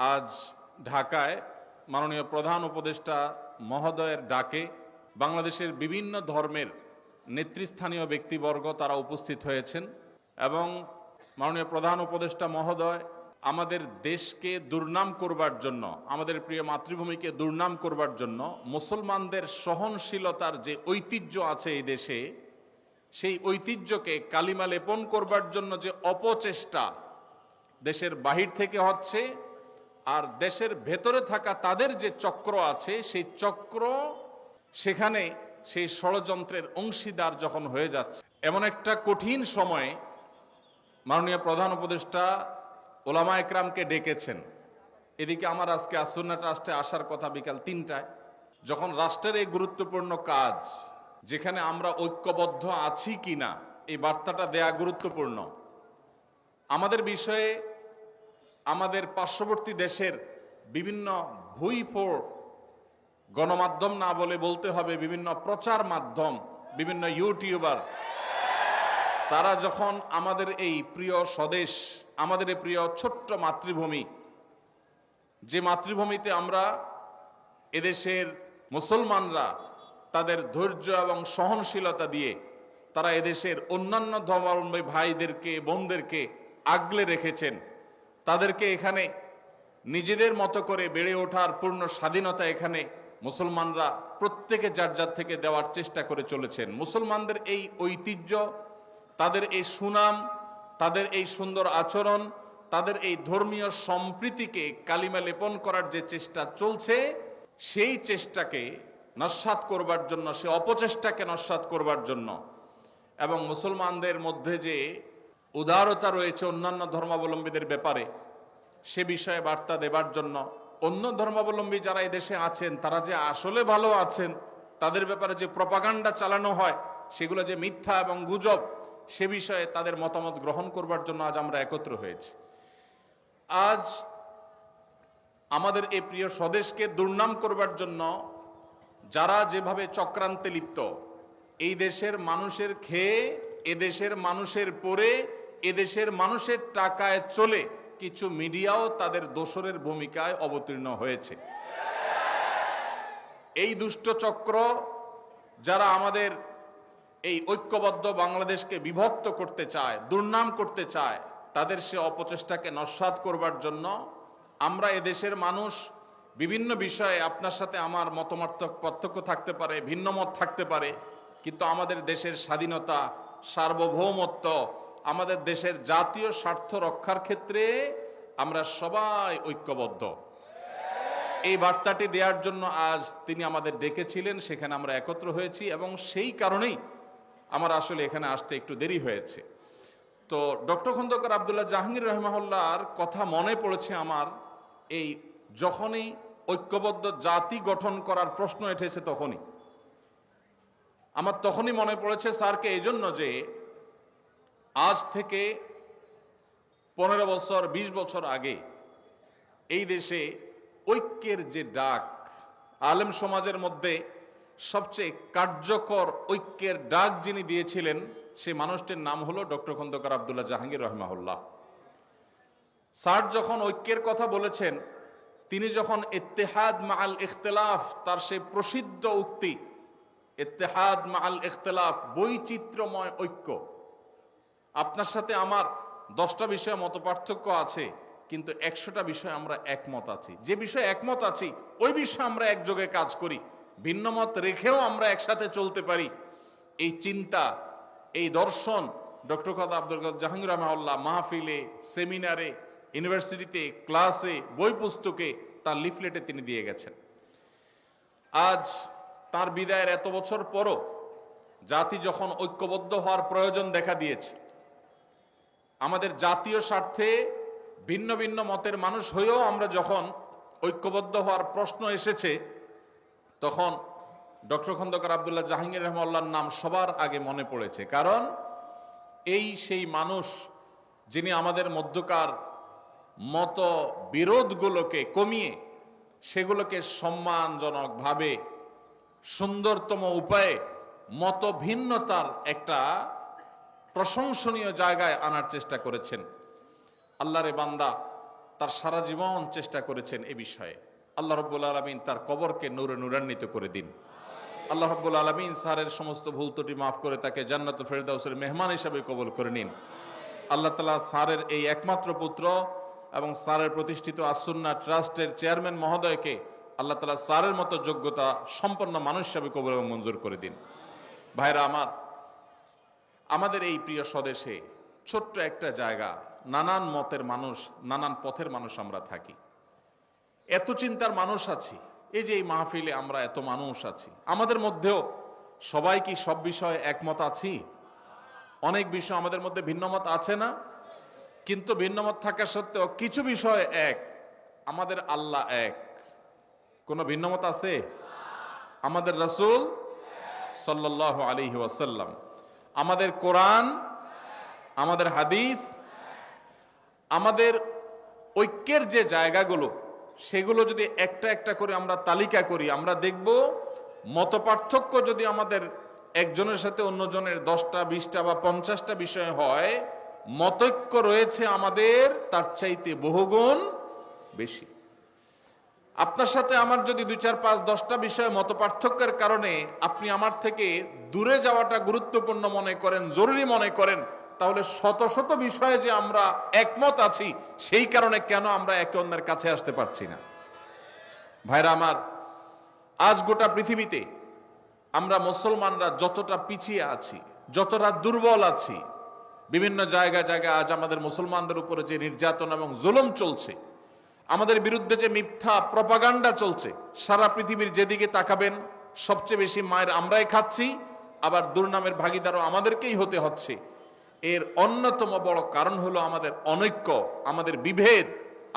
আজ ঢাকায় মাননীয় প্রধান উপদেষ্টা মহোদয়ের ডাকে বাংলাদেশের বিভিন্ন ধর্মের নেতৃস্থানীয় ব্যক্তিবর্গ তারা উপস্থিত হয়েছেন এবং মাননীয় প্রধান উপদেষ্টা মহোদয় আমাদের দেশকে দুর্নাম করবার জন্য, আমাদের প্রিয় মাতৃভূমিকে দুর্নাম করবার জন্য মুসলমানদের সহনশীলতার যে ঐতিহ্য আছে এই দেশে, সেই ঐতিহ্যকে কালিমা লেপন করবার জন্য যে অপচেষ্টা দেশের বাহির থেকে হচ্ছে, আর দেশের ভেতরে থাকা তাদের যে চক্র আছে সেই চক্র সেখানে সেই ষড়যন্ত্রের অংশীদার যখন হয়ে যাচ্ছে, এমন একটা কঠিন সময়ে মাননীয় প্রধান উপদেষ্টা ওলামা একরামকে ডেকেছেন। এদিকে আমার আজকে আসুন্না ট্রাস্টে আসার কথা বিকাল ৩টায়, যখন রাষ্ট্রের এই গুরুত্বপূর্ণ কাজ, যেখানে আমরা ঐক্যবদ্ধ আছি কিনা এই বার্তাটা দেয়া গুরুত্বপূর্ণ। আমাদের বিষয়ে আমাদের পার্শ্ববর্তী দেশের বিভিন্ন ভুইফোড় গণমাধ্যম, না বলে বলতে হবে বিভিন্ন প্রচার মাধ্যম, বিভিন্ন ইউটিউবার, তারা যখন আমাদের এই প্রিয় স্বদেশ, আমাদের এই প্রিয় ছোট্ট মাতৃভূমি, যে মাতৃভূমিতে আমরা এদেশের মুসলমানরা তাদের ধৈর্য এবং সহনশীলতা দিয়ে তারা এদেশের অন্যান্য ধর্মাবলম্বী ভাইদেরকে বোনদেরকে আগলে রেখেছেন, তাদেরকে এখানে নিজেদের মতো করে বেড়ে ওঠার পূর্ণ স্বাধীনতা এখানে মুসলমানরা প্রত্যেকে যার যার থেকে দেওয়ার চেষ্টা করে চলেছেন। মুসলমানদের এই ঐতিহ্য, তাদের এই সুনাম, তাদের এই সুন্দর আচরণ, তাদের এই ধর্মীয় সম্প্রীতিকে কালিমা লেপন করার যে চেষ্টা চলছে, সেই চেষ্টাকে নস্যাৎ করবার জন্য, সে অপচেষ্টাকে নস্যাৎ করবার জন্য এবং মুসলমানদের মধ্যে যে উদারতা রয়েছে অন্যান্য ধর্মাবলম্বীদের ব্যাপারে, সে বিষয়ে বার্তা দেবার জন্য, অন্য ধর্মাবলম্বী যারা এই দেশে আছেন তারা যে আসলে ভালো আছেন, তাদের ব্যাপারে যে প্রপাগান্ডা চালানো হয় সেগুলো যে মিথ্যা এবং গুজব, সে বিষয়ে তাদের মতামত গ্রহণ করবার জন্য আজ আমরা একত্র হয়েছি। আজ আমাদের এই প্রিয় স্বদেশকে দুর্নাম করবার জন্য যারা যেভাবে চক্রান্তে লিপ্ত, এই দেশের মানুষের খেয়ে, এদেশের মানুষের পরে, এদেশের মানুষের টাকায় চলে কিছু মিডিয়াও তাদের দোসরের ভূমিকায় অবতীর্ণ হয়েছে। এই দুষ্ট চক্র যারা আমাদের এই ঐক্যবদ্ধ বাংলাদেশকে বিভক্ত করতে চায়, দুর্নাম করতে চায়, তাদের সে অপচেষ্টাকে নস্যাৎ করবার জন্য আমরা এদেশের মানুষ বিভিন্ন বিষয়ে, আপনার সাথে আমার মতামত পার্থক্য থাকতে পারে, ভিন্ন মত থাকতে পারে, কিন্তু আমাদের দেশের স্বাধীনতা, সার্বভৌমত্ব, আমাদের দেশের জাতীয় স্বার্থ রক্ষার ক্ষেত্রে আমরা সবাই ঐক্যবদ্ধ। এই বার্তাটি দেওয়ার জন্য আজ তিনি আমাদের ডেকেছিলেন, সেখানে আমরা একত্র হয়েছি এবং সেই কারণেই আমার আসলে এখানে আসতে একটু দেরি হয়েছে। তো ডক্টর খন্দকার আব্দুল্লাহ জাহাঙ্গীর রহমাহুল্লাহর কথা মনে পড়েছে আমার, এই যখনই ঐক্যবদ্ধ জাতি গঠন করার প্রশ্ন এসেছে তখনই মনে পড়েছে স্যারকে, এই জন্য যে আজ থেকে 15 বছর 20 বছর আগে এই দেশে ঐক্যের যে ডাক, আলেম সমাজের মধ্যে সবচেয়ে কার্যকর ঐক্যের ডাক যিনি দিয়েছিলেন, সেই মানুষটির নাম হলো ডক্টর খন্দকার আব্দুল্লাহ জাহাঙ্গীর রহমাহুল্লাহ। স্যার যখন ঐক্যের কথা বলেছেন, তিনি যখন ইত্তেহাদ মাআল ইখতিলাফ, তার সেই প্রসিদ্ধ উক্তি ইত্তেহাদ মাআল ইখতিলাফ, বৈচিত্র্যময় ঐক্য, আপনার সাথে আমার 10টা বিষয়ে মতপার্থক্য আছে কিন্তু 100টা বিষয়ে আমরা একমত আছি, যে বিষয়ে একমত আছি ওই বিষয়ে আমরা একযোগে কাজ করি, ভিন্ন মত রেখেও আমরা একসাথে চলতে পারি। এই চিন্তা, এই দর্শন ডক্টর খন্দকার আব্দুল জাহাঙ্গীর রহমাহুল্লাহ মাহফিলে, সেমিনারে, ইউনিভার্সিটিতে, ক্লাসে, বই পুস্তকে, তার লিফলেটে তিনি দিয়ে গেছেন। আজ তার বিদায়ের এত বছর পরও জাতি যখন ঐক্যবদ্ধ হওয়ার প্রয়োজন দেখা দিয়েছে, আমাদের জাতীয় স্বার্থে ভিন্ন ভিন্ন মতের মানুষ হয়েও আমরা যখন ঐক্যবদ্ধ হওয়ার প্রশ্ন এসেছে, তখন ডক্টর খন্দকার আব্দুল্লাহ জাহাঙ্গীর রহমাহুল্লাহর নাম সবার আগে মনে পড়েছে। কারণ এই সেই মানুষ যিনি আমাদের মধ্যকার মত বিরোধগুলোকে কমিয়ে সেগুলোকে সম্মানজনকভাবে সুন্দরতম উপায়ে মত ভিন্নতার একটা প্রশংসনীয় জায়গায় আনার চেষ্টা করেছেন। আল্লাহরে বান্দা, তার সারা জীবন চেষ্টা করেছেন এ বিষয়ে। আল্লাহ রাব্বুল আলামিন তার কবরকে নূরে নূরান্বিত করে দিন। আল্লাহ রাব্বুল আলামিন স্যারের সমস্ত ভুল ত্রুটি মাফ করে তাকে জান্নাতুল ফেরদাউসের মেহমান হিসাবে কবুল করে নিন। আল্লাহ তাআলা স্যারের এই একমাত্র পুত্র এবং স্যারের প্রতিষ্ঠিত আস-সুন্নাহ ট্রাস্টের চেয়ারম্যান মহোদয়কে আল্লাহ তাআলা স্যারের মতো যোগ্যতা সম্পন্ন মানুষ হিসাবে কবুল এবং মঞ্জুর করে দিন। ভাইরা আমার, আমাদের এই প্রিয় স্বদেশে ছোট্ট একটা জায়গা, নানান মতের মানুষ, নানান পথের মানুষ আমরা থাকি, এত চিন্তার মানুষ আছি। এই যে এই মাহফিলে আমরা এত মানুষ আছি, আমাদের মধ্যেও সবাই কি সব বিষয়ে একমত আছি? অনেক বিষয় আমাদের মধ্যে ভিন্নমত আছে না? কিন্তু ভিন্নমত থাকা সত্ত্বেও কিছু বিষয় এক, আমাদের আল্লাহ এক। কোনো ভিন্নমত আছে? আমাদের রাসূল সাল্লাল্লাহু আলাইহি ওয়াসাল্লাম, আমাদের কোরআন, আমাদের হাদিস, আমাদের ঐক্যের যে জায়গাগুলো, সেগুলো যদি একটা একটা করে আমরা তালিকা করি, আমরা দেখব মতপার্থক্য যদি আমাদের একজনের সাথে অন্যজনের 10টা 20টা বা 50টা বিষয় হয়, মতৈক্য রয়েছে আমাদের তার চাইতে বহুগুণ বেশি। আপনার সাথে আমার যদি 2 4 5 10টা বিষয় মতপার্থক্যের কারণে আপনি আমার থেকে দূরে যাওয়াটা গুরুত্বপূর্ণ মনে করেন, জরুরি মনে করেন, তাহলে শত শত বিষয়ে যে আমরা একমত আছি, সেই কারণে কেন আমরা একে অন্যের কাছে আসতে পারছি না? ভাইরা আমার, আজ গোটা পৃথিবীতে আমরা মুসলমানরা যতটা পিছিয়ে আছি, যতটা দুর্বল আছি, বিভিন্ন জায়গায় জায়গায় আজ আমাদের মুসলমানদের উপরে যে নির্যাতন এবং জুলুম চলছে, আমাদের বিরুদ্ধে যে মিথ্যা প্রপাগান্ডা চলছে, সারা পৃথিবীর যেদিকে তাকাবেন সবচেয়ে বেশি মায়ের আমরাই খাচ্ছি, আবার দুর্নামের ভাগীদারও আমাদেরকেই হতে হচ্ছে। এর অন্যতম বড় কারণ হলো আমাদের অনৈক্য, আমাদের বিভেদ,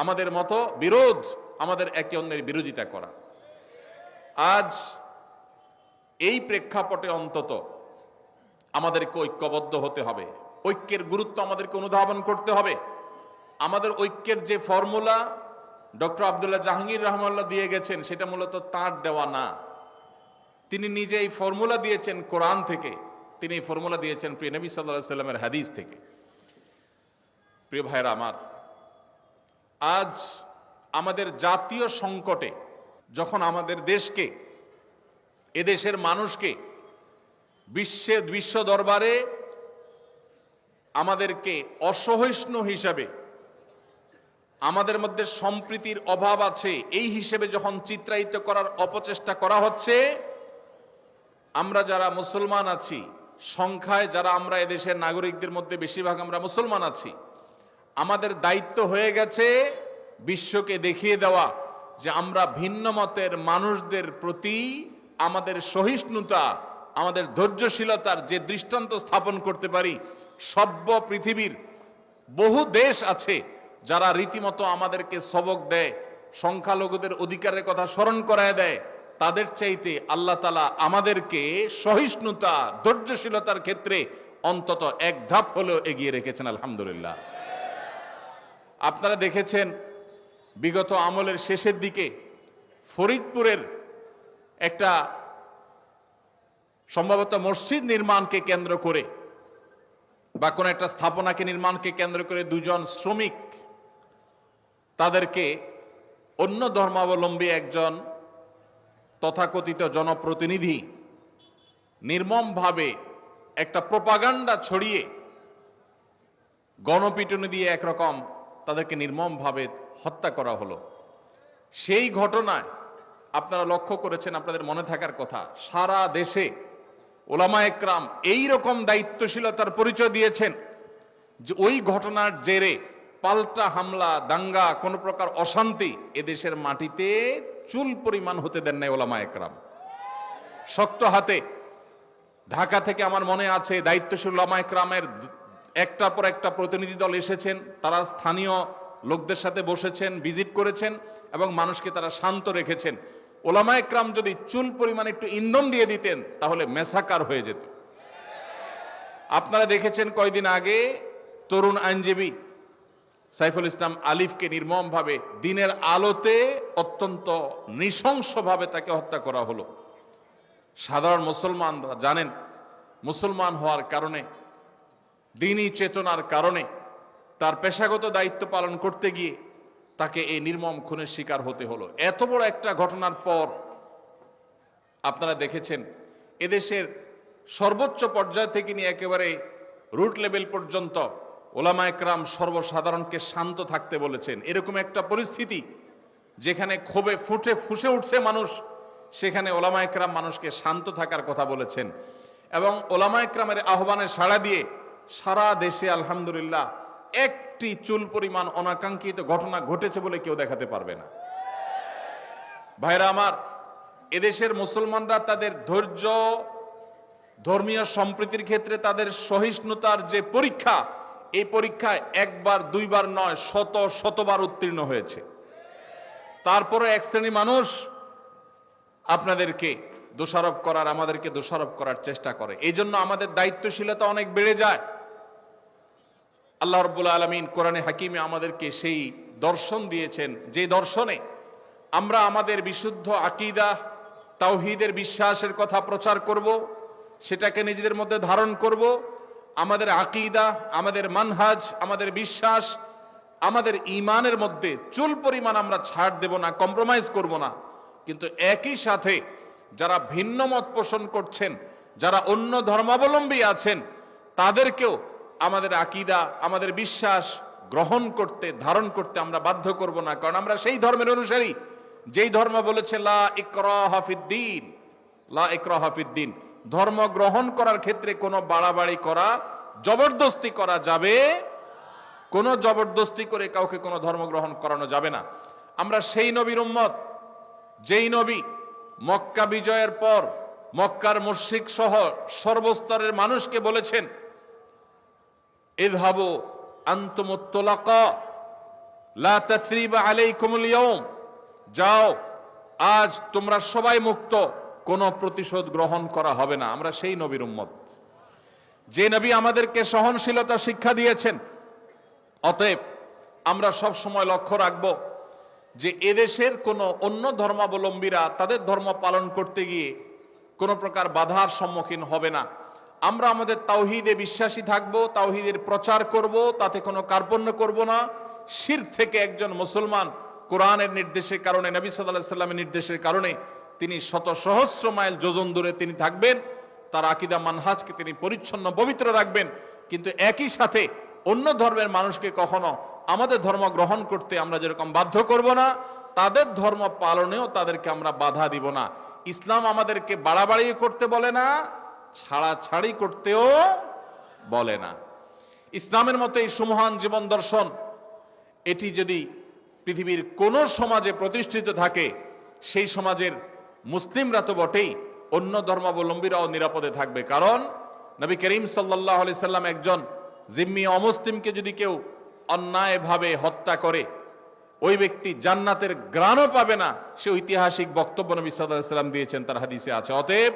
আমাদের মতো বিরোধ, আমাদের একে অন্যের বিরোধিতা করা। আজ এই প্রেক্ষাপটে অন্তত আমাদেরকে ঐক্যবদ্ধ হতে হবে, ঐক্যের গুরুত্ব আমাদেরকে অনুধাবন করতে হবে। আমাদের ঐক্যের যে ফর্মুলা ডক্টর আব্দুল্লাহ জাহাঙ্গীর রহমাল্লাহ দিয়ে গেছেন, সেটা মূলত তার দেওয়া না। তিনি নিজে এই ফর্মুলা দিয়েছেন কোরআন থেকে, তিনি এই ফর্মুলা দিয়েছেন প্রিয় নবী সাল্লাল্লাহু আলাইহি সাল্লামের হাদিস থেকে। প্রিয় ভাইরা আমার, আজ আমাদের জাতীয় সংকটে যখন আমাদের দেশকে, এদেশের মানুষকে বিশ্ব দরবারে আমাদেরকে অসহিষ্ণু হিসাবে, আমাদের মধ্যে সম্প্রীতির অভাব আছে এই হিসেবে যখন চিত্রায়িত করার অপচেষ্টা করা হচ্ছে, আমরা যারা মুসলমান আছি, সংখ্যায় যারা আমরা এদেশের নাগরিকদের মধ্যে বেশিরভাগ আমরা মুসলমান আছি, আমাদের দায়িত্ব হয়ে গেছে বিশ্বকে দেখিয়ে দেওয়া যে আমরা ভিন্ন মতের মানুষদের প্রতি আমাদের সহিষ্ণুতা, আমাদের ধৈর্যশীলতার যে দৃষ্টান্ত স্থাপন করতে পারি। সভ্য পৃথিবীর বহু দেশ আছে যারা রীতিমতো আমাদেরকে সবক দেয়, সংখ্যালঘুদের অধিকারের কথা স্মরণ করায় দেয়। তাদের চাইতে আল্লাহ তাআলা আমাদেরকে সহিষ্ণুতা, ধৈর্যশীলতার ক্ষেত্রে অন্তত এক ধাপ হলেও এগিয়ে রেখেছেন, আলহামদুলিল্লাহ। আপনারা দেখেছেন বিগত আমলের শেষের দিকে ফরিদপুরের একটা সম্ভবত মসজিদ নির্মাণকে কেন্দ্র করে বা কোন একটা স্থাপনাকে নির্মাণকে কেন্দ্র করে দুজন শ্রমিক, তাদেরকে অন্য ধর্মাবলম্বী একজন তথাকথিত জনপ্রতিনিধি নির্মমভাবে একটা প্রপাগান্ডা ছড়িয়ে গণপিটুনি দিয়ে একরকম তাদেরকে নির্মমভাবে হত্যা করা হলো। সেই ঘটনায় আপনারা লক্ষ্য করেছেন, আপনাদের মনে থাকার কথা, সারা দেশে ওলামায়ে কেরাম এইরকম দায়িত্বশীলতার পরিচয় দিয়েছেন যে ওই ঘটনার জেরে পাল্টা হামলা, দাঙ্গা, কোন প্রকার অশান্তি এদেশের মাটিতে চুল পরিমাণ হতে দেন নাই ওলামায়ে কেরাম। শক্ত হাতে ঢাকা থেকে আমার মনে আছে দায়িত্বশীল ওলামায়ে কেরামের একটার পর একটা প্রতিনিধি দল এসেছেন, তারা স্থানীয় লোকদের সাথে বসেছেন, ভিজিট করেছেন এবং মানুষকে তারা শান্ত রেখেছেন। ওলামায়ে কেরাম যদি চুল পরিমাণ একটু ইন্ধন দিয়ে দিতেন তাহলে মেসাকার হয়ে যেত। আপনারা দেখেছেন কয়দিন আগে তরুণ আইনজীবী সাইফুল ইসলাম আলিফকে নির্মমভাবে দিনের আলোতে অত্যন্ত নৃশংসভাবে তাকে হত্যা করা হলো। সাধারণ মুসলমানরা জানেন, মুসলমান হওয়ার কারণে, দ্বীনি চেতনার কারণে, তার পেশাগত দায়িত্ব পালন করতে গিয়ে তাকে এই নির্মম খুনের শিকার হতে হলো। এত বড় একটা ঘটনার পর আপনারা দেখেছেন এদেশের সর্বোচ্চ পর্যায় থেকে নিয়ে একেবারে রুট লেভেল পর্যন্ত ওলামা একরাম সর্বসাধারণকে শান্ত থাকতে বলেছেন। এরকম একটা পরিস্থিতি যেখানে ক্ষোভে ফুসে উঠছে মানুষ, সেখানে ওলামা একরাম মানুষকে শান্ত থাকার কথা বলেছেন। এবং ওলামা একরামের আহ্বানে সাড়া দিয়ে সারা দেশে আলহামদুলিল্লাহ একটি চুল পরিমাণ অনাকাঙ্ক্ষিত ঘটনা ঘটেছে বলে কেউ দেখাতে পারবে না। ভাইরা আমার, এদেশের মুসলমানরা তাদের ধৈর্য, ধর্মীয় সম্প্রীতির ক্ষেত্রে তাদের সহিষ্ণুতার যে পরীক্ষা, এই পরীক্ষায় একবার দুইবার নয় শতবার উত্তীর্ণ হয়েছে। তারপরে এক শ্রেণী মানুষ আপনাদেরকে দোষারোপ করার, আমাদেরকে দোষারোপ করার চেষ্টা করে। এই জন্য আমাদের দায়িত্বশীলতা অনেক বেড়ে যায়। আল্লাহ রাব্বুল আলামিন কোরআনে হাকিমে আমাদেরকে সেই দর্শন দিয়েছেন, যে দর্শনে আমরা আমাদের বিশুদ্ধ আকীদা, তাওহীদের বিশ্বাসের কথা প্রচার করব, সেটাকে নিজেদের মধ্যে ধারণ করব। আমাদের আকীদা, আমাদের মানহাজ, আমাদের বিশ্বাস, আমাদের ঈমানের মধ্যে চুল পরিমাণ আমরা ছাড় দেব না, কম্প্রোমাইজ করব না। কিন্তু একই সাথে যারা ভিন্ন মত পোষণ করছেন, যারা অন্য ধর্মাবলম্বী আছেন, তাদেরকেও আমাদের আকীদা, আমাদের বিশ্বাস গ্রহণ করতে, ধারণ করতে আমরা বাধ্য করব না। কারণ আমরা সেই ধর্মের অনুসারী যেই ধর্ম বলেছে লা ইকরাহা ফিদ্দীন, লা ইকরাহা ফিদ্দীন। ধর্ম গ্রহণ করার ক্ষেত্রে কোনো বাড়াবাড়ি করা, জবরদস্তি করা যাবে, কোনো জবরদস্তি করে কাউকে কোনো ধর্ম গ্রহণ করানো যাবে না। আমরা সেই নবীর উম্মত যেই নবী মক্কা বিজয়ের পর মক্কার মুশরিক সহ সর্বস্তরের মানুষকে বলেছেন ইযহাবু আনতুমুত তুলাকা লা তাসরিবা আলাইকুমুল ইয়াউম, যাও আজ তোমরা সবাই মুক্ত, কোনো প্রতিশোধ গ্রহণ করা হবে না। আমরা সেই নবীর উম্মত, যে নবী আমাদেরকে সহনশীলতা শিক্ষা দিয়েছেন। অতএব আমরা সব সময় লক্ষ্য রাখব যে এদেশের কোনো অন্য ধর্মাবলম্বীরা তাদের ধর্ম পালন করতে গিয়ে কোনো প্রকার বাধার সম্মুখীন হবে না। আমরা আমাদের তাওহীদে বিশ্বাসী থাকব, তাওহীদের প্রচার করব, তাতে কোনো কার্পণ্য করব না। শিরক থেকে একজন মুসলমান কোরআনের নির্দেশের কারণে, নবী সাল্লাল্লাহু আলাইহি সাল্লামের নির্দেশের কারণে তিনি শত সহস্র মাইল যোজন দূরে তিনি থাকবেন, তার আকীদা মানহাজকে তিনি পরিচ্ছন্ন পবিত্র রাখবেন। কিন্তু একই সাথে অন্য ধর্মের মানুষকে কখনো আমাদের ধর্ম গ্রহণ করতে আমরা যেরকম বাধ্য করব না, তাদের ধর্ম পালনেও তাদেরকে আমরা বাধা দিব না। ইসলাম আমাদেরকে বাড়াবাড়ি করতে বলে না, ছাড়াছাড়ি করতেও বলে না। ইসলামের মতো এই সুমহান জীবন দর্শন, এটি যদি পৃথিবীর কোন সমাজে প্রতিষ্ঠিত থাকে, সেই সমাজের মুসলিমরা তো বটেই, অন্য ধর্মাবলম্বীরাও নিরাপদে থাকবে। কারণ নবী করিম সাল্লাল্লাহু আলাইহি সাল্লাম একজন জিম্মি অমুসলিমকে যদি কেউ অন্যায়ভাবে হত্যা করে, ওই ব্যক্তি জান্নাতের ঘ্রাণও পাবে না। সে ঐতিহাসিক বক্তব্য নবী সাল্লাল্লাহু আলাইহি সাল্লাম দিয়েছেন, তার হাদিসে আছে। অতএব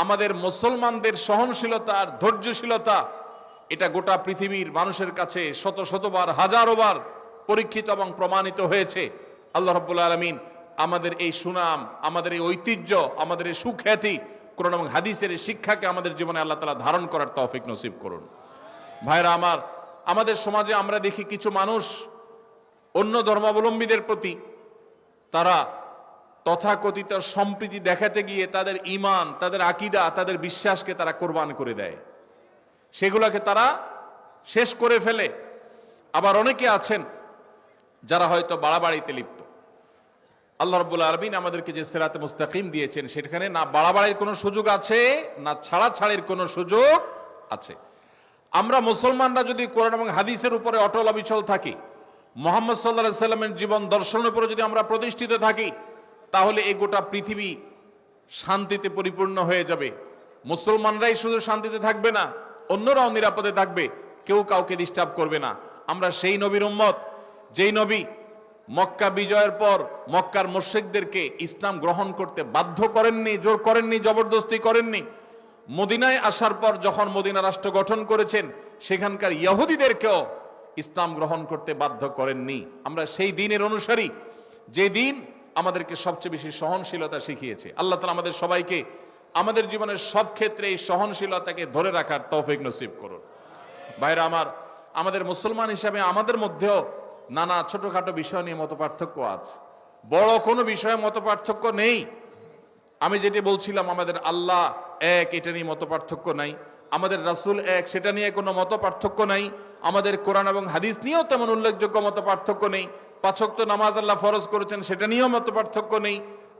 আমাদের মুসলমানদের সহনশীলতা আর ধৈর্যশীলতা, এটা গোটা পৃথিবীর মানুষের কাছে শতবার, হাজারোবার পরীক্ষিত এবং প্রমাণিত হয়েছে। আল্লাহ রাব্বুল আলামিন আমাদের এই সুনাম, আমাদের এই ঐতিহ্য, আমাদের এই সুখ্যাতি, কোরআন এবং হাদিসের এই শিক্ষাকে আমাদের জীবনে আল্লাহ তাআলা ধারণ করার তৌফিক নসিব করুন। ভাইরা আমার, আমাদের সমাজে আমরা দেখি কিছু মানুষ অন্য ধর্মাবলম্বীদের প্রতি তারা তথাকথিত সম্প্রীতি দেখাতে গিয়ে তাদের ঈমান, তাদের আকীদা, তাদের বিশ্বাসকে তারা কোরবান করে দেয়, সেগুলোকে তারা শেষ করে ফেলে। আবার অনেকে আছেন যারা হয়তো বাড়াবাড়িতে লিপ্ত। আল্লাহ রাব্বুল আলামিন আমাদেরকে যে সিরাতে মুস্তাকিম দিয়েছেন, সেখানে না বাড়াবাড়ির কোনো সুযোগ আছে, না ছাড়াছাড়ির কোনো সুযোগ আছে। আমরা মুসলমানরা যদি কোরআন এবং হাদিসের উপরে অটল অবিচল থাকি, মুহাম্মদ সাল্লাল্লাহু আলাইহি সাল্লামের জীবন দর্শনের উপরে যদি আমরা প্রতিষ্ঠিত থাকি, তাহলে এই গোটা পৃথিবী শান্তিতে পরিপূর্ণ হয়ে যাবে। মুসলমানরাই শুধু শান্তিতে থাকবে না, অন্যরাও নিরাপদে থাকবে, কেউ কাউকে ডিস্টার্ব করবে না। আমরা সেই নবীর উম্মত, যেই নবী মক্কা বিজয়ের পর মক্কার মুশরিকদেরকে ইসলাম গ্রহণ করতে বাধ্য করেননি, জোর করেননি, জবরদস্তি করেননি। মদিনায় আসার পর যখন মদিনা রাষ্ট্র গঠন করেছেন, সেখানকার ইহুদিদেরকেও ইসলাম গ্রহণ করতে বাধ্য করেননি। আমরা সেই দিনের অনুসারী, যে দিন আমাদেরকে সবচেয়ে বেশি সহনশীলতা শিখিয়েছে। আল্লাহ তাআলা আমাদের সবাইকে আমাদের জীবনের সব ক্ষেত্রে এই সহনশীলতাকে ধরে রাখার তৌফিক নসিব করুন। ভাইরা আমার, আমাদের মুসলমান হিসাবে আমাদের মধ্যেও নানা ছোটখাটো বিষয় নিয়ে মতপার্থক্য আছে, বড় কোনো বিষয়ে মতপার্থক্য নেই। আমি যেটি বলছিলাম, আমাদের আল্লাহ এক, এটা নিয়ে মতপার্থক্য নাই। আমাদের রাসূল এক, সেটা নিয়ে কোনো মতপার্থক্য নাই। আমাদের কোরআন এবং হাদিস নিয়েও তেমন উল্লেখযোগ্য মতপার্থক্য নেই। 5 ওয়াক্ত নামাজ আল্লাহ ফরজ করেছেন, সেটা নিয়েও মতপার্থক্য নেই।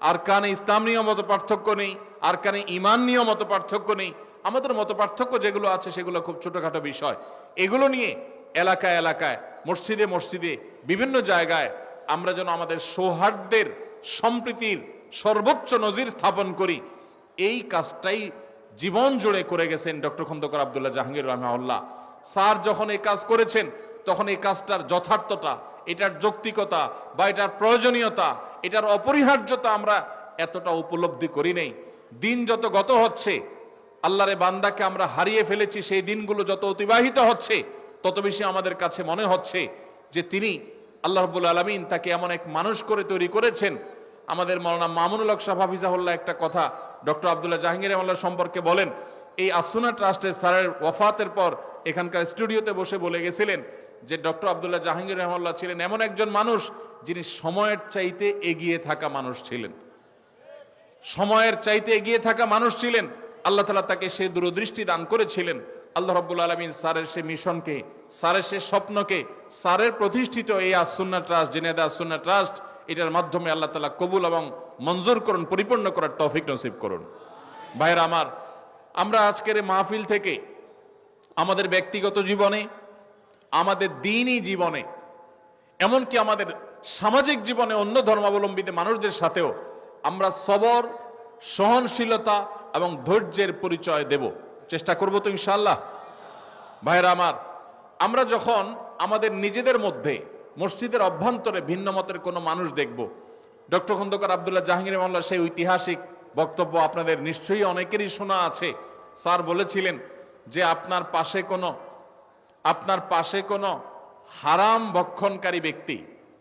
আরকানে ইসলাম নিয়েও মতপার্থক্য নেই। আরকানে ঈমান নিয়েও মতপার্থক্য নেই। আমাদের মতপার্থক্য যেগুলো আছে সেগুলো খুব ছোটখাটো বিষয়। এগুলো নিয়ে এলাকায় এলাকায়, মসজিদে মসজিদে, বিভিন্ন জায়গায় আমরা যেন আমাদের সৌহার্দ্যের, সম্প্রীতির সর্বোচ্চ নজির স্থাপন করি, এই কাজটাই জীবন জুড়ে করে গেছেন ডক্টর খন্দকার আব্দুল্লাহ জাহাঙ্গীর রাহিমাহুল্লাহ। স্যার যখন এই কাজ করেছেন, তখন এই কাজটার যথার্থতা, এটার যৌক্তিকতা বা এটার প্রয়োজনীয়তা, এটার অপরিহার্যতা আমরা এতটা উপলব্ধি করি নাই। দিন যত গত হচ্ছে, আল্লাহরে বান্দাকে আমরা হারিয়ে ফেলেছি, সেই দিনগুলো যত অতিবাহিত হচ্ছে, তত বেশি আমাদের কাছে মনে হচ্ছে যে তিনি, আল্লাহ রাব্বুল আলামিন তাকে এমন এক মানুষ করে তৈরি করেছেন। আমাদের মাওলানা মামুনুল হক সাহেব হাফিজাহুল্লাহ একটা কথা ডক্টর আব্দুল্লাহ জাহাঙ্গীর রাহিমাহুল্লাহ সম্পর্কে বলেন। এই আসুনা ট্রাস্টের স্যারের ওয়াফাতের পর এখানকার স্টুডিওতে বসে বলে গেছিলেন যে ডক্টর আব্দুল্লাহ জাহাঙ্গীর রাহিমাহুল্লাহ ছিলেন এমন একজন মানুষ যিনি সময়ের চাইতে এগিয়ে থাকা মানুষ ছিলেন। সময়ের চাইতে এগিয়ে থাকা মানুষ ছিলেন। আল্লাহ তাআলা তাকে সেই দূরদৃষ্টি দান করেছিলেন। আল্লাহ রাব্বুল আলামিন স্যারের সে মিশনকে, স্যারের সে স্বপ্নকে, স্যারের প্রতিষ্ঠিত এই আসুন্নাহ ট্রাস্ট, জেনেদা আসুন্নাহ ট্রাস্ট, এটার মাধ্যমে আল্লাহ তাআলা কবুল এবং মঞ্জুর করুন, পরিপূর্ণ করার তৌফিক নসিব করুন। ভাইরা আমার, আমরা আজকের এই মাহফিল থেকে আমাদের ব্যক্তিগত জীবনে, আমাদের দ্বীনি জীবনে, এমনকি আমাদের সামাজিক জীবনে অন্য ধর্মাবলম্বীদের মানুষদের সাথেও আমরা সবর, সহনশীলতা এবং ধৈর্যের পরিচয় দেব, চেষ্টা করব তো ইনশাআল্লাহ। ভাইরা আমার, আমরা যখন আমাদের নিজেদের মধ্যে মসজিদের অভ্যন্তরে ভিন্ন মতের কোনো মানুষ দেখব, ডক্টর খন্দকার আব্দুল্লাহ জাহাঙ্গীর রাহিমাহুল্লাহ সেই ঐতিহাসিক বক্তব্য আপনাদের নিশ্চয়ই অনেকেরই শোনা আছে। স্যার বলেছিলেন যে আপনার পাশে কোনো হারাম ভক্ষণকারী ব্যক্তি,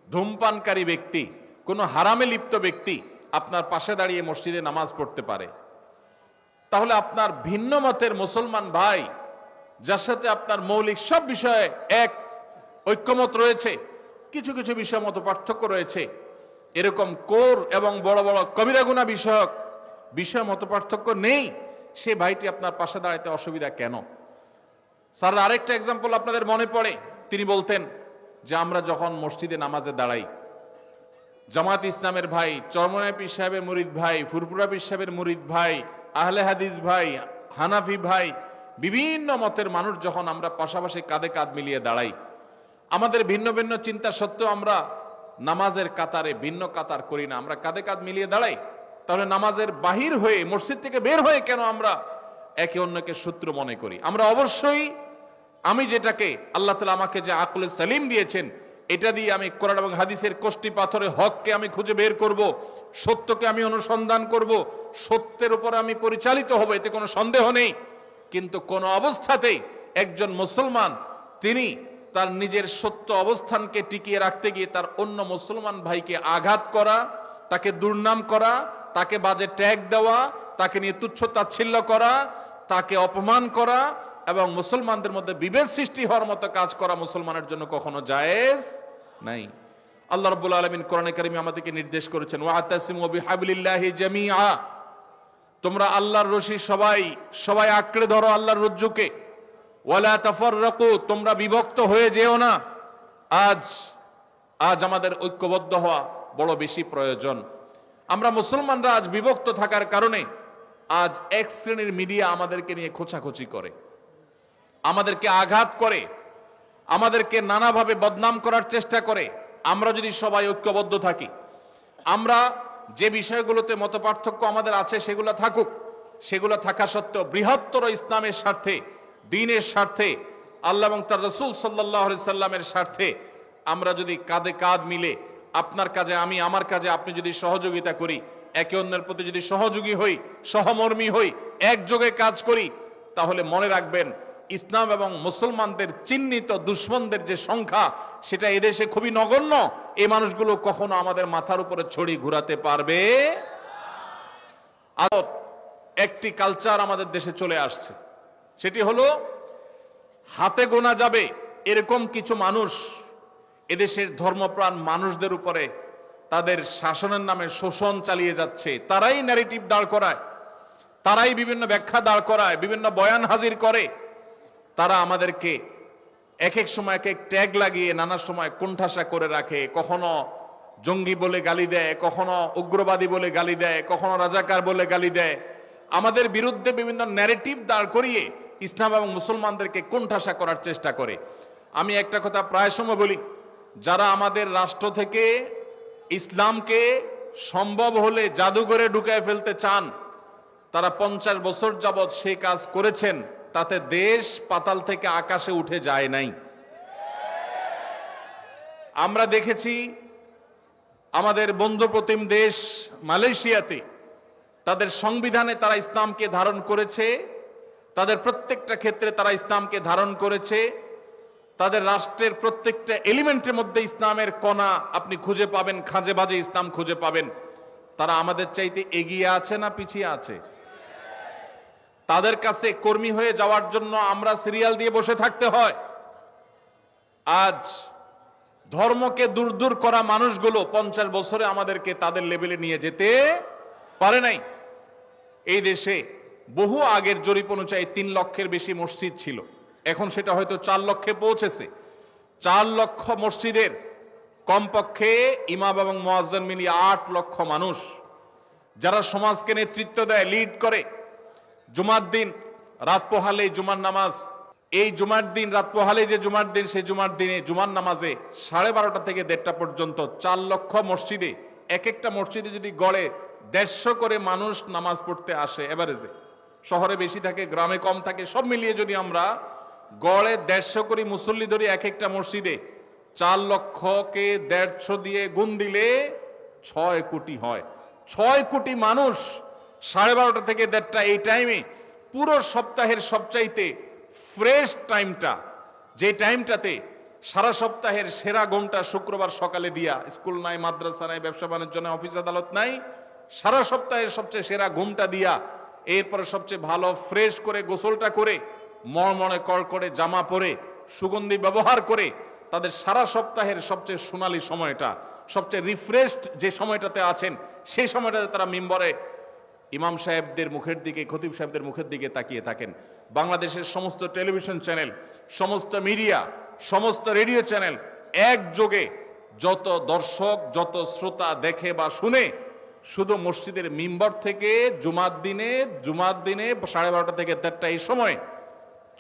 ধূমপানকারী ব্যক্তি, কোনো হারামে লিপ্ত ব্যক্তি আপনার পাশে দাঁড়িয়ে মসজিদে নামাজ পড়তে পারে, তাহলে আপনার ভিন্ন মতের মুসলমান ভাই, যার সাথে আপনার মৌলিক সব বিষয়ে এক ঐক্যমত রয়েছে, কিছু কিছু বিষয় মত পার্থক্য রয়েছে, এরকম কোর এবং বড় বড় কবিরা গুনাহ বিষয় মত পার্থক্য নেই, সে ভাইটি আপনার পাশে দাঁড়াতে অসুবিধা কেন? স্যার আরেকটা এক্সাম্পল আপনাদের মনে পড়ে, তিনি বলতেন যে আমরা যখন মসজিদে নামাজে দাঁড়াই, জামাত ইসলামের ভাই, চরমনাই পীর সাহেবের মুরিদ ভাই, ফুরপুরা পীর সাহেবের মুরিদ ভাই, আহলে হাদিস ভাই, হানাফি ভাই, বিভিন্ন মতের মানুষ যখন আমরা পাশাপাশি কাঁধে কাঁধ মিলিয়ে দাঁড়াই, আমাদের ভিন্ন ভিন্ন চিন্তা সত্ত্বেও আমরা নামাজের কাতারে ভিন্ন কাতার করি না, আমরা কাঁধে কাঁধ মিলিয়ে দাঁড়াই, তাহলে নামাজের বাহির হয়ে, মসজিদ থেকে বের হয়ে কেন আমরা একে অন্যকে শত্রু মনে করি? আমরা অবশ্যই, আমি যেটাকে আল্লাহ তাআলা আমাকে যে আকলে সালিম দিয়েছেন, এটা দিয়ে আমি কোরআন এবং হাদিসের কষ্টি পাথরে হককে আমি খুঁজে বের করব, সত্যকে আমি অনুসন্ধান করব, সত্যের উপর আমি পরিচালিত হব, এতে কোনো সন্দেহ নেই। কিন্তু কোন অবস্থাতেই একজন মুসলমান তিনি তার নিজের সত্য অবস্থানকে টিকিয়ে রাখতে গিয়ে তার অন্য মুসলমান ভাইকে আঘাত করা, তাকে দুর্নাম করা, তাকে বাজে ট্যাগ দেওয়া, তাকে নিয়ে তুচ্ছ তাচ্ছিল্য করা, তাকে অপমান করা এবং মুসলমানদের মধ্যে বিভেদ সৃষ্টি হওয়ার মতো কাজ করা মুসলমানের জন্য কখনো জায়েজ নাই। আল্লাহ রাব্বুল আলামিন কোরআনে কারিমে আমাদেরকে নির্দেশ করেছেন, ওয়াতাসিমু বিহাবলিল্লাহি জামিআ, তোমরা আল্লাহর রশি সবাই আঁকড়ে ধরো আল্লাহর রজ্জুকে, ওয়ালা তাফাররাকু, তোমরা বিভক্ত হয়ে যেও না। আজ আমাদের ঐক্যবদ্ধ হওয়া বড় বেশি প্রয়োজন। আমরা মুসলমানরা আজ বিভক্ত থাকার কারণে আজ এক শ্রেণীর মিডিয়া আমাদেরকে নিয়ে খোঁচাখুচি করে, আমাদেরকে আঘাত করে, আমাদেরকে নানাভাবে বদনাম করার চেষ্টা করে। আমরা যদি সবাই ঐক্যবদ্ধ থাকি, আমরা যে বিষয়গুলোতে মতপার্থক্য আমাদের আছে সেগুলো থাকুক, সেগুলো থাকা সত্ত্বেও বৃহত্তর ইসলামের স্বার্থে, দ্বীনের স্বার্থে, আল্লাহ এবং তার রাসূল সাল্লাল্লাহু আলাইহি সাল্লামের স্বার্থে আমরা যদি কাঁধে কাঁধ মিলে, আপনার কাজে আমি, আমার কাজে আপনি যদি সহযোগিতা করি, একে অন্যের প্রতি যদি সহযোগী হই, সহমর্মী হই, একযোগে কাজ করি, তাহলে মনে রাখবেন ইসলাম এবং মুসলমানদের চিহ্নিত দুশ্মনদের যে সংখ্যা, সেটা এদেশে খুবই নগণ্য। এই মানুষগুলো কখনো আমাদের মাথার উপরে ছড়ি ঘুরাতে পারবে। আর একটি কালচার আমাদের দেশে চলে আসছে, সেটি হলো হাতে গোনা যাবে এরকম কিছু মানুষ এদেশের ধর্মপ্রাণ মানুষদের উপরে তাদের শাসনের নামে শোষণ চালিয়ে যাচ্ছে, তারাই ন্যারেটিভ দাঁড় করায়, তারাই বিভিন্ন ব্যাখ্যা দাঁড় করায়, বিভিন্ন বয়ান হাজির করে। তারা আমাদেরকে এক এক সময় এক এক ট্যাগ লাগিয়ে নানা সময় কোণঠাসা করে রাখে। কখনো জঙ্গি বলে গালি দেয়, কখনো উগ্রবাদী বলে গালি দেয়, কখনো রাজাকার বলে গালি দেয়। আমাদের বিরুদ্ধে বিভিন্ন ন্যারেটিভ দাঁড় করিয়ে ইসলাম এবং মুসলমানদেরকে কোণঠাসা করার চেষ্টা করে। আমি একটা কথা প্রায় সময় বলি, যারা আমাদের রাষ্ট্র থেকে ইসলামকে সম্ভব হলে জাদুঘরে ঢুকায় ফেলতে চান, তারা 50 বছর যাবৎ সেই কাজ করেছেন, তাতে দেশ পাতাল থেকে আকাশে উঠে যায় নাই। আমরা দেখেছি আমাদের বন্ধুপ্রতিম দেশ মালয়েশিয়াতে তাদের সংবিধানে তারা ইসলামকে ধারণ করেছে, তাদের প্রত্যেকটা ক্ষেত্রে তারা ইসলামকে ধারণ করেছে। তাদের রাষ্ট্রের প্রত্যেকটা এলিমেন্টের মধ্যে ইসলামের কণা আপনি খুঁজে পাবেন, খাঁজে বাজে ইসলাম খুঁজে পাবেন। তারা আমাদের চাইতে এগিয়ে আছে না পিছিয়ে আছে? তাদের কাছে কর্মী হয়ে যাওয়ার জন্য আমরা সিরিয়াল দিয়ে বসে থাকতে হয়। আজ ধর্মকে দূর দূর করা মানুষগুলো 50 বছরে আমাদেরকে তাদের লেভেলে নিয়ে যেতে পারে নাই। এই দেশে বহু আগের জরিপ অনুযায়ী 3 লক্ষের বেশি মসজিদ ছিল, এখন সেটা হয়তো 4 লক্ষে পৌঁছেছে। 4 লক্ষ মসজিদের কমপক্ষে ইমাম এবং মুয়াজ্জিন মিলিয়ে 8 লক্ষ মানুষ, যারা সমাজকে নেতৃত্ব দেয়, লিড করে। জুমার দিন রাত পোহালে জুমার নামাজ, এই জুমার দিন রাত পোহালে যে জুমার দিন, সেই জুমার দিনে জুমার নামাজে 12:30 থেকে 1:30 পর্যন্ত 4 লক্ষ মসজিদে, এক একটা মসজিদে যদি গড়ে 150 করে মানুষ নামাজ পড়তে আসে এভারেজে, শহরে বেশি থাকে গ্রামে কম থাকে, সব মিলিয়ে যদি আমরা গড়ে 150 করে মুসল্লি ধরি এক একটা মসজিদে, 4 লক্ষকে 150 দিয়ে গুণ দিলে 6 কোটি হয়। 6 কোটি মানুষ 12:30 থেকে 1:30 এই টাইমে, পুরো সপ্তাহের সবচাইতে ফ্রেশ টাইমটা, যে টাইমটাতে সারা সপ্তাহের সেরা ঘুমটা শুক্রবার সকালে দিয়া, স্কুল নাই, মাদ্রাসা নাই, ব্যবসা বাণিজ্য নাই, অফিস আদালত নাই, সারা সপ্তাহের সবচেয়ে সেরা ঘুমটা দিয়া, এরপরে সবচেয়ে ভালো ফ্রেশ করে গোসলটা করে, মনে করে জামা পরে, সুগন্ধি ব্যবহার করে, তাদের সারা সপ্তাহের সবচেয়ে সোনালী সময়টা, সবচেয়ে রিফ্রেশড যে সময়টাতে আছেন, সেই সময়টাতে তারা মিম্বরে ইমাম সাহেবদের মুখের দিকে, খতিব সাহেবদের মুখের দিকে তাকিয়ে থাকেন। বাংলাদেশের সমস্ত টেলিভিশন চ্যানেল, সমস্ত মিডিয়া, সমস্ত রেডিও চ্যানেল একযোগে যত দর্শক, যত শ্রোতা দেখে বা শুনে, শুধু মসজিদের মিম্বর থেকে জুমার দিনে 12:30 থেকে 1:30 এই সময়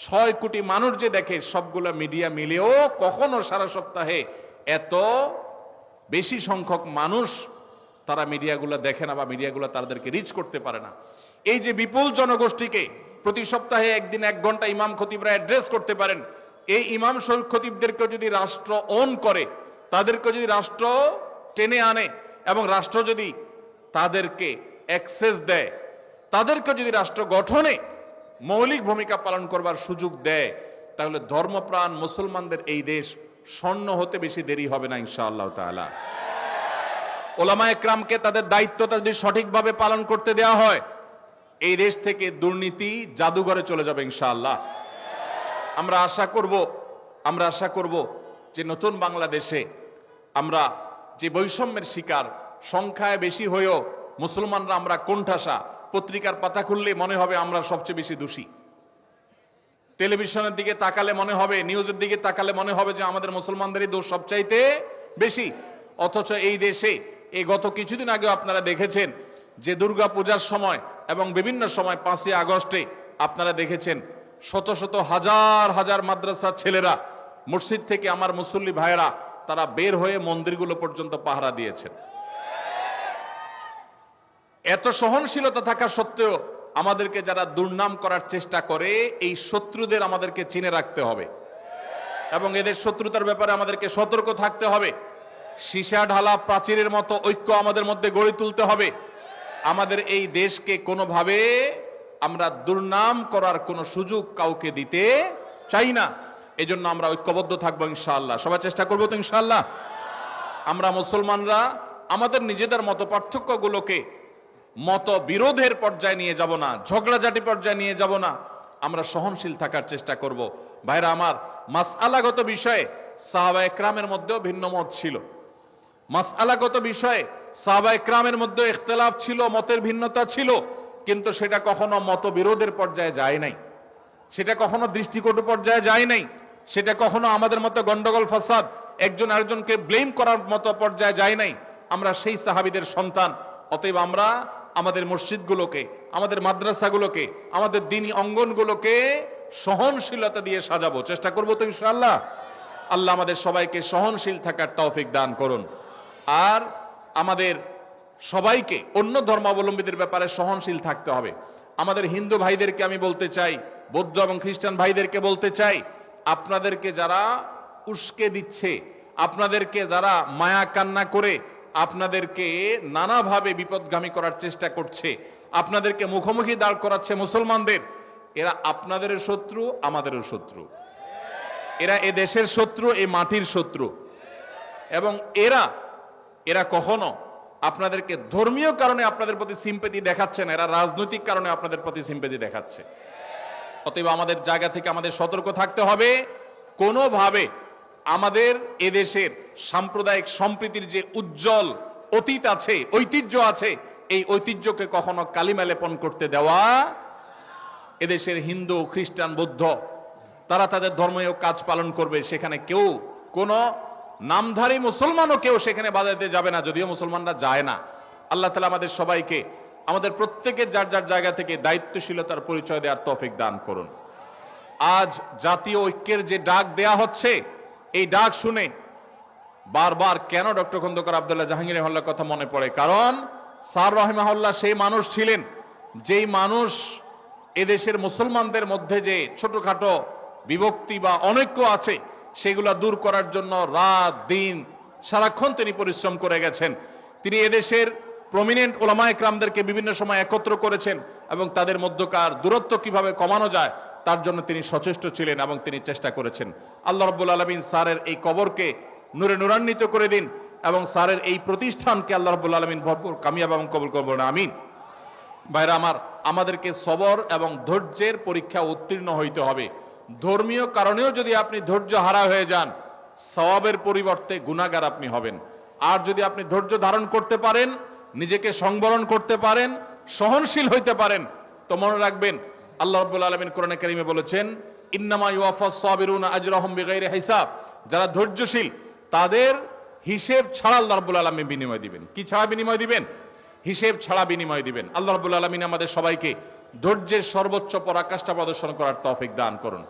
6 কোটি মানুষ যে দেখে, সবগুলো মিডিয়া মিলেও কখনো সারা সপ্তাহে এত বেশি সংখ্যক মানুষ তারা মিডিয়াগুলো দেখে না, বা মিডিয়াগুলো তাদেরকে রিচ করতে পারে না। এই যে বিপুল জনগোষ্ঠীকে প্রতি সপ্তাহে একদিন 1 ঘন্টা ইমাম খতিবরা অ্যাড্রেস করতে পারেন, এই ইমাম খতিবদেরকে যদি রাষ্ট্র ওন করে, তাদেরকে যদি রাষ্ট্র টেনে আনে, এবং রাষ্ট্র যদি তাদেরকে অ্যাক্সেস দেয়, তাদেরকে যদি রাষ্ট্র গঠনে মৌলিক ভূমিকা পালন করবার সুযোগ দেয়, তাহলে ধর্মপ্রাণ মুসলমানদের এই দেশ স্বর্ণ হতে বেশি দেরি হবে না ইনশাআল্লাহ তাআলা। ওলামা একরামকে তাদের দায়িত্বটা যদি সঠিকভাবে পালন করতে দেওয়া হয়, এই দেশ থেকে দুর্নীতি জাদুঘরে চলে যাবে ইনশাআল্লাহ। আমরা আশা করব যে নতুন বাংলাদেশে আমরা যে বৈষম্যের শিকার, সংখ্যায় বেশি হয়েও মুসলমানরা আমরা কোণঠাসা, পত্রিকার পাতা খুললে মনে হবে আমরা সবচেয়ে বেশি দোষী, টেলিভিশনের দিকে তাকালে মনে হবে, নিউজের দিকে তাকালে মনে হবে যে আমাদের মুসলমানদেরই দোষ সবচাইতে বেশি। অথচ এই দেশে এই গত কিছুদিন আগে আপনারা দেখেছেন যে দুর্গা পূজার সময় এবং বিভিন্ন সময় 5ই আগস্টে আপনারা দেখেছেন শত শত হাজার হাজার মাদ্রাসার ছেলেরা মসজিদ থেকে, আমার মুসল্লি ভাইয়েরা, তারা বের হয়ে মন্দিরগুলো পর্যন্ত পাহারা দিয়েছেন। এত সহনশীলতা থাকা সত্ত্বেও আমাদেরকে যারা দুর্নাম করার চেষ্টা করে, এই শত্রুদের আমাদেরকে চিনে রাখতে হবে এবং এদের শত্রুতার ব্যাপারে আমাদেরকে সতর্ক থাকতে হবে। সীসা ঢালা প্রাচীরের মতো ঐক্য আমাদের মধ্যে গড়ে তুলতে হবে। আমাদের এই দেশকে কোনোভাবে আমরা দুর্নাম করার কোনো সুযোগ কাউকে দিতে চাই না। এজন্য আমরা ঐক্যবদ্ধ থাকবো ইনশাআল্লাহ। সবাই চেষ্টা করবো তো ইনশাআল্লাহ। আমরা মুসলমানরা আমাদের নিজেদের মত পার্থক্যগুলোকে মত বিরোধের পর্যায়ে নিয়ে যাব না, ঝগড়াঝাটি পর্যায়ে নিয়ে যাব না, আমরা সহনশীল থাকার চেষ্টা করব। ভাইরা আমার, মাসআলাগত বিষয়ে সাহাবা একরামের মধ্যেও ভিন্ন মত ছিল, মাসআলাগত বিষয়ে সাহাবা একরামের মধ্যে ইখতিলাফ ছিল, মতের ভিন্নতা ছিল, কিন্তু সেটা কখনো মতবিরোধের পর্যায়ে যায় নাই, সেটা কখনো দৃষ্টিকটু পর্যায়ে যায় নাই, সেটা কখনো আমাদের মতো গন্ডগোল ফাসাদ একজন আরেকজনকে ব্লেম করার মতো পর্যায়ে যায় নাই। আমরা সেই সাহাবীদের সন্তান, অতএব আমরা আমাদের মসজিদগুলোকে, আমাদের মাদ্রাসাগুলোকে, আমাদের দ্বীনি অঙ্গনগুলোকে সহনশীলতা দিয়ে সাজাবো, চেষ্টা করবো তো ইনশাআল্লাহ। আল্লাহ আমাদের সবাইকে সহনশীল থাকার তৌফিক দান করুন। আর আমাদের সবাইকে অন্য ধর্মাবলম্বীদের ব্যাপারে সহনশীল থাকতে হবে। আমাদের হিন্দু ভাইদেরকে আমি বলতে চাই, বৌদ্ধ এবং খ্রিস্টান ভাইদেরকে বলতে চাই, আপনাদেরকে যারা উস্কে দিচ্ছে, আপনাদেরকে যারা মায়া কান্না করে আপনাদেরকে নানাভাবে বিপদগামী করার চেষ্টা করছে, আপনাদেরকে মুখোমুখি দাঁড় করাচ্ছে মুসলমানদের, এরা আপনাদেরও শত্রু, আমাদেরও শত্রু, এরা এ দেশের শত্রু, এই মাটির শত্রু। এবং এরা কখনো আপনাদেরকে ধর্মীয় কারণে আপনাদের প্রতি সিম্পেথি দেখাচ্ছে না, এরা রাজনৈতিক কারণে আপনাদের প্রতি সিম্পেথি দেখাচ্ছে। অতএব আমাদের জায়গা থেকে আমাদের সতর্ক থাকতে হবে, কোনোভাবে আমাদের এদেশের সাম্প্রদায়িক সম্প্রীতির যে উজ্জ্বল অতীত আছে, ঐতিহ্য আছে, এই ঐতিহ্যকে কখনো কালিমা লেপন করতে দেওয়া। এদেশের হিন্দু, খ্রিস্টান, বৌদ্ধ তারা তাদের ধর্মীয় কাজ পালন করবে, সেখানে কেউ কোনো নামধারী মুসলমানও কেউ সেখানে বাধা দিতে যাবে না, যদিও মুসলমানরা যায় না। আল্লাহ তাআলা আমাদের সবাইকে, আমাদের প্রত্যেকের যার যার জায়গা থেকে দায়িত্বশীলতার পরিচয় দেওয়ার তৌফিক দান করুন। আজ জাতীয় ঐক্যের যে ডাক দেয়া হচ্ছে, এই ডাক শুনে বারবার কেন ডক্টর খন্দকার আব্দুল্লাহ জাহাঙ্গীর রহমার কথা মনে পড়ে, কারণ স্যার রহিমাহুল্লাহ সেই মানুষ ছিলেন যেই মানুষ এদেশের মুসলমানদের মধ্যে যে ছোটখাটো বিভক্তি বা অনৈক্য আছে সেগুলো দূর করার জন্য রাত দিন সারাক্ষণ তিনি পরিশ্রম করে গেছেন। তিনি এদেশের প্রমিনেন্ট ওলামা ইকরামদেরকে বিভিন্ন সময় একত্র করেছেন এবং তাদের মধ্যকার দূরত্ব কিভাবে কমানো যায় তার জন্য তিনি সচেষ্ট ছিলেন এবং তিনি চেষ্টা করেছেন। আল্লাহ রাব্বুল আলামিন স্যারের এই কবরকে নূরে নূরান্বিত করে দিন এবং স্যারের এই প্রতিষ্ঠানকে আল্লাহ রাব্বুল আলামিন ভরপুর কামিয়াব এবং কবুল করবেন, আমিন। ভাইরা আমার, আমাদেরকে সবর এবং ধৈর্যের পরীক্ষা উত্তীর্ণ হইতে হবে। ধর্মীয় কারণেও যদি আপনি ধৈর্য হারা হয়ে যান, সওয়াবের পরিবর্তে গুনাহগার আপনি হবেন। আর যদি আপনি ধৈর্য ধারণ করতে পারেন, নিজেকে সংবরণ করতে পারেন, সহনশীল হইতে পারেন, তো মনে রাখবেন আল্লাহ রাব্বুল আলামিন কোরআনে কারীমে বলেছেন, ইন্নামা ইউওয়াফাস সাবিরুনা আজরাহুম বিগাইরি হিসাব, যারা ধৈর্যশীল তাদের হিসেব ছাড়া আল্লাহ রাব্বুল আলামিন বিনিময় দিবেন। কি ছাড়া বিনিময় দিবেন? হিসেব ছাড়া বিনিময় দিবেন। আল্লাহ রাব্বুল আলামিন আমাদের সবাইকে ধৈর্যের সর্বোচ্চ পরাকাষ্ঠা প্রদর্শন করার তৌফিক দান করুন।